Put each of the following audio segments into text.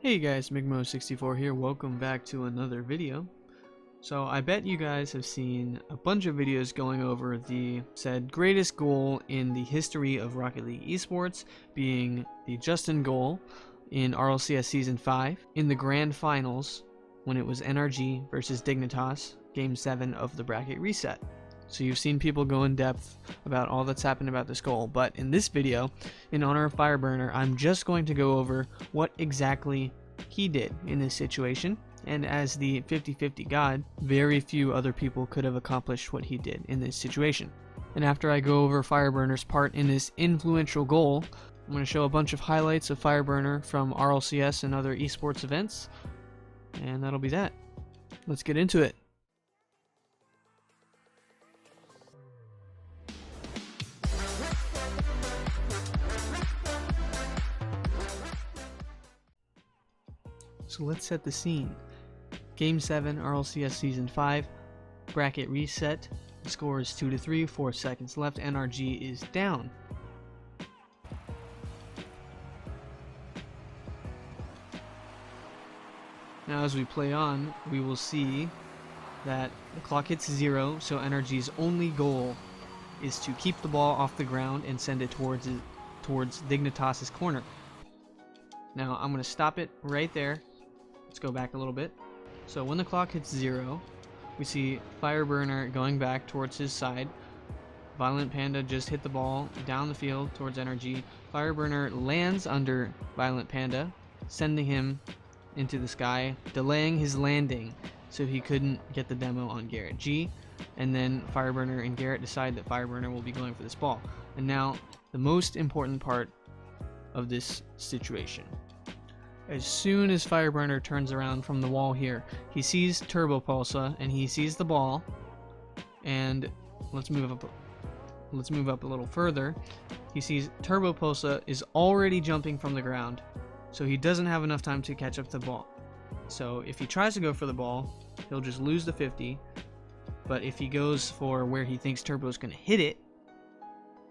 Hey guys, McMo64 here. Welcome back to another video. So I bet you guys have seen a bunch of videos going over the said greatest goal in the history of Rocket League esports, being the Justin goal in RLCS Season 5 in the Grand Finals when it was NRG versus Dignitas, Game 7 of the bracket reset. So you've seen people go in depth about all that's happened about this goal, but in this video, in honor of Fireburner, I'm just going to go over what exactly he did in this situation, and as the 50-50 god, very few other people could have accomplished what he did in this situation. And after I go over Fireburner's part in this influential goal, I'm going to show a bunch of highlights of Fireburner from RLCS and other esports events, and that'll be that. Let's get into it. So let's set the scene. Game 7, RLCS Season 5, bracket reset. The score is 2-3, 4 seconds left. NRG is down. Now as we play on, we will see that the clock hits 0, so NRG's only goal is to keep the ball off the ground and send it towards Dignitas' corner. Now I'm going to stop it right there. Let's go back a little bit. So when the clock hits 0, we see Fireburner going back towards his side. Violent Panda just hit the ball down the field towards NRG. Fireburner lands under Violent Panda, sending him into the sky, delaying his landing so he couldn't get the demo on Garrett G. And then Fireburner and Garrett decide that Fireburner will be going for this ball. And now the most important part of this situation. As soon as Fireburner turns around from the wall here, he sees Turbo Pulsa and he sees the ball. And let's move up a little further. He sees Turbo Pulsa is already jumping from the ground, so he doesn't have enough time to catch up to the ball. So if he tries to go for the ball, he'll just lose the 50. But if he goes for where he thinks Turbo's going to hit it,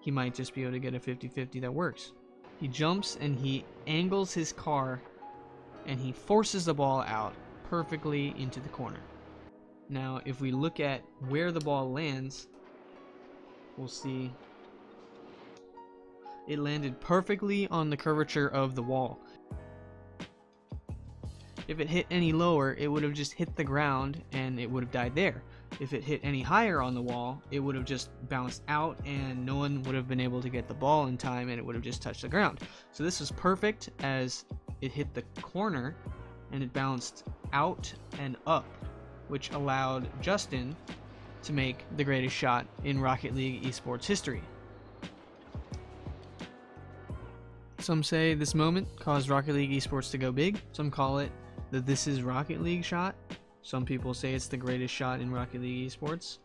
he might just be able to get a 50-50 that works. He jumps and he angles his car and he forces the ball out perfectly into the corner. Now, if we look at where the ball lands, we'll see it landed perfectly on the curvature of the wall. If it hit any lower, it would have just hit the ground and it would have died there. If it hit any higher on the wall, it would have just bounced out and no one would have been able to get the ball in time and it would have just touched the ground. So this was perfect as it hit the corner and it bounced out and up, which allowed Justin to make the greatest shot in Rocket League esports history. Some say this moment caused Rocket League esports to go big. Some call it the "This is Rocket League" shot. Some people say it's the greatest shot in Rocket League esports.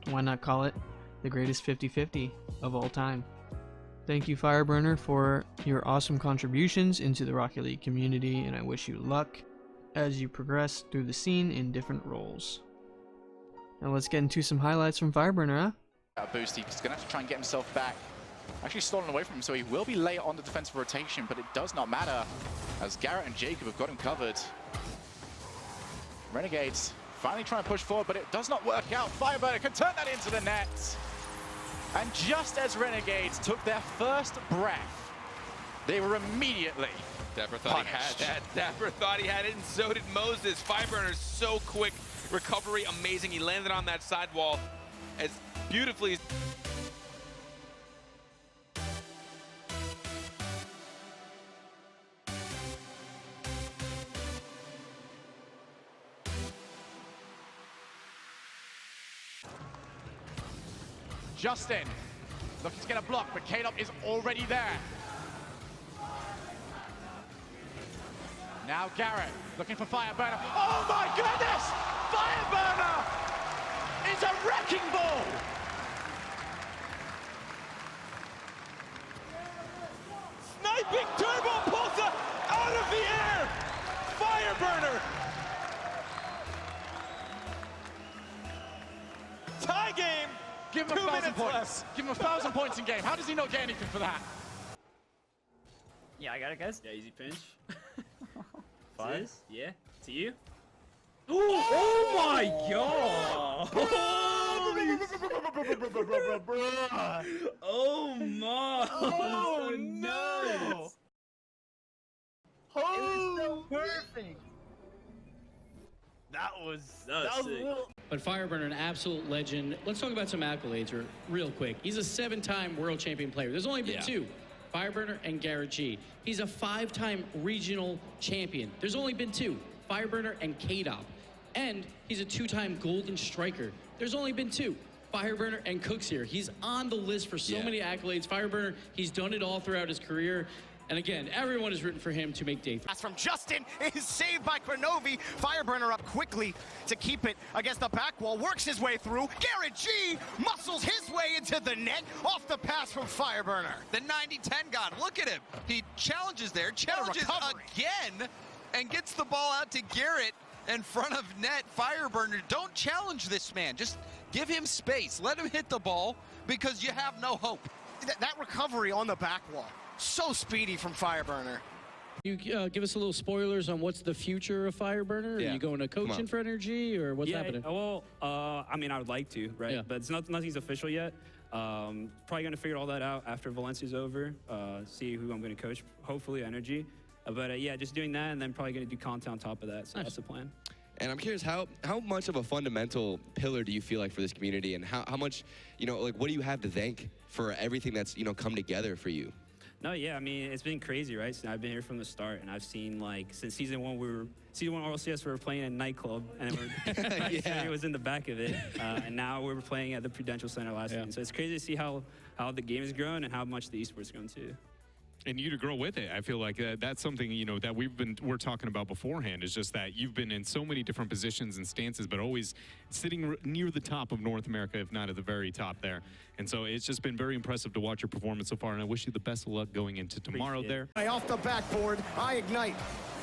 Why not call it the greatest 50-50 of all time? Thank you, Fireburner, for your awesome contributions into the Rocket League community, and I wish you luck as you progress through the scene in different roles. Now let's get into some highlights from Fireburner, huh? Boost, he's going to have to try and get himself back. Actually stolen away from him, so he will be late on the defensive rotation, but it does not matter, as Garrett and Jacob have got him covered. Renegades finally trying to push forward, but it does not work out. Fireburner can turn that into the net. And just as Renegades took their first breath, they were immediately Dapper thought punished. he had that. Dapper thought he had it, and so did Moses. Fireburner's so quick. Recovery amazing. He landed on that sidewall as beautifully. Justin looking to get a block, but K-Dop is already there. Now Garrett looking for Fireburner. Oh my goodness! Fireburner is a wrecking ball! Sniping Turbo Pulsa out of the air! Fireburner! Tie game! Give him 1,000 points. Give him 1,000 points in game. How does he not get anything for that? Yeah, I got it, guys. Yeah, easy pinch. 5? Yeah. To you? Oh my god! Oh my! Oh no! Oh, Perfect. that was sick. a little. But Fireburner, an absolute legend. Let's talk about some accolades real quick. He's a 7-time world champion player. There's only been 2, Fireburner and Garrett G. He's a 5-time regional champion. There's only been 2, Fireburner and K-Dop. And he's a 2-time golden striker. There's only been 2, Fireburner and Cooks here. He's on the list for so many accolades. Fireburner, he's done it all throughout his career. And again, everyone is rooting for him to make day 3. Pass from Justin is saved by Kronovi. Fireburner up quickly to keep it against the back wall. Works his way through. Garrett G muscles his way into the net off the pass from Fireburner. The 90-10 god. Look at him. He challenges there, challenges again, and gets the ball out to Garrett in front of net. Fireburner, don't challenge this man. Just give him space. Let him hit the ball because you have no hope. That recovery on the back wall. So speedy from Fireburner. You give us a little spoilers on what's the future of Fireburner? Are you going to coaching for energy, or what's happening? Well, I mean, I would like to, right? Yeah. But it's nothing's official yet. Probably going to figure all that out after Valencia's over, see who I'm going to coach, hopefully energy. But yeah, just doing that, and then probably going to do content on top of that, so that's the plan. And I'm curious, how much of a fundamental pillar do you feel like for this community, and how much, like, what do you have to thank for everything that's, come together for you? No, yeah, I mean, it's been crazy, right? So I've been here from the start, and I've seen, like, since season 1 RLCS, we were playing in a nightclub, and it was in the back of it, and now we were playing at the Prudential Center last week. So it's crazy to see how the game has grown and how much the esports has grown too. And you to grow with it. I feel like that's something, that we're talking about beforehand, is just that you've been in so many different positions and stances, but always sitting near the top of North America, if not at the very top there. And so it's just been very impressive to watch your performance so far, and I wish you the best of luck going into tomorrow there. Off the backboard, I ignite.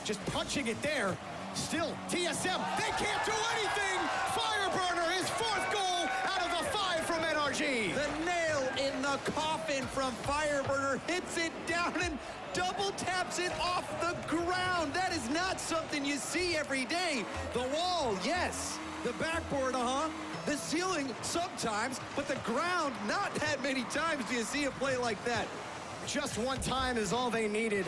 Just punching it there. Still, TSM, they can't do anything! Fireburner, his 4th goal out of the 5 from NRG. The nail in the coffin from Fireburner, hits it down and double taps it off the ground. That is not something you see every day. The wall, yes. The backboard, The ceiling, sometimes. But the ground, not that many times do you see a play like that. Just one time is all they needed.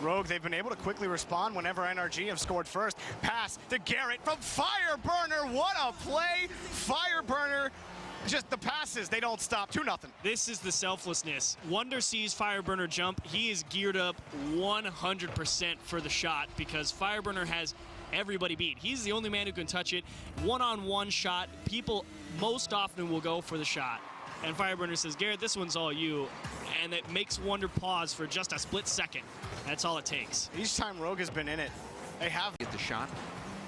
Rogue, they've been able to quickly respond whenever NRG have scored first. Pass to Garrett from Fireburner. What a play! Fireburner, just the passes, they don't stop. 2-0. This is the selflessness. Wonder sees Fireburner jump. He is geared up 100% for the shot because Fireburner has everybody beat. He's the only man who can touch it. One-on-one shot. People most often will go for the shot. And Fireburner says, Garrett, this one's all you. And it makes Wonder pause for just a split second. That's all it takes. Each time Rogue has been in it, they have. Get the shot.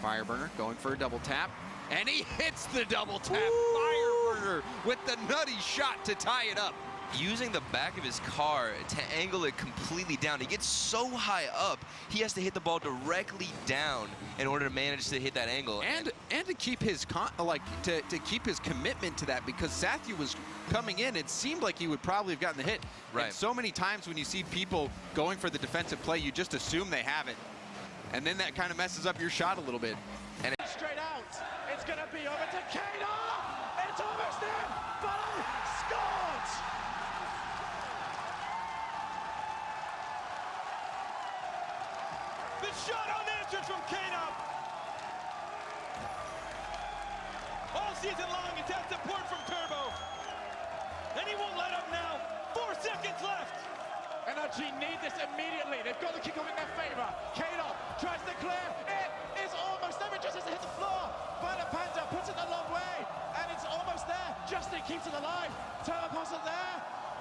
Fireburner going for a double tap. And he hits the double tap. Fireburner with the nutty shot to tie it up. Using the back of his car to angle it completely down. He gets so high up, he has to hit the ball directly down in order to manage to hit that angle. And to keep his to keep his commitment to that, because Sathu was coming in, it seemed like he would probably have gotten the hit. Right. And so many times when you see people going for the defensive play, you just assume they have it. And then that kind of messes up your shot a little bit. And Straight out. It's going to be over to Kano. It's almost there. But scored. The shot unanswered from Kano. All season long, it's had support from Turbo. And he won't let up now. 4 seconds left. NRG need this immediately. They've got the kick off in their favor. Kano tries to clear. It is almost there. It just has to hit the floor. Violet Panda puts it a long way. And it's almost there. Justin keeps it alive. Turbo passes there.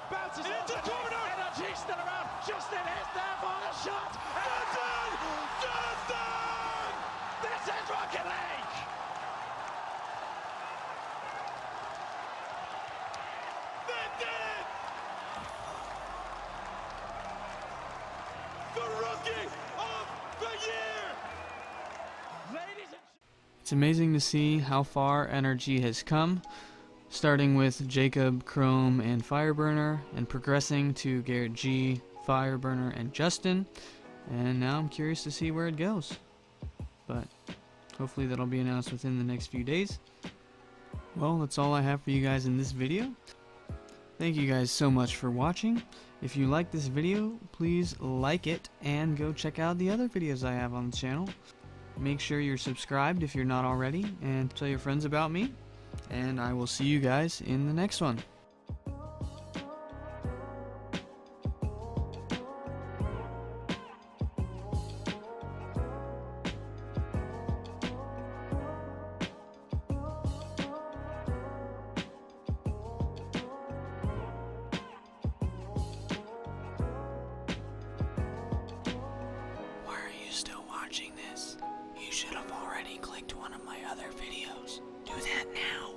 Bounces into the corner. NRG still around. Justin is there for the shot. Justin! Justin! This is Rocket League! They did it! The Rookie of the Year! Ladies and It's amazing to see how far NRG has come, starting with Jacob, Chrome, and Fireburner, and progressing to Garrett G, Fireburner, and Justin. And now I'm curious to see where it goes. But hopefully that'll be announced within the next few days. Well, that's all I have for you guys in this video. Thank you guys so much for watching. If you like this video, please like it and go check out the other videos I have on the channel. Make sure you're subscribed if you're not already, and tell your friends about me. And I will see you guys in the next one. Still watching this, you should have already clicked one of my other videos. Do that now.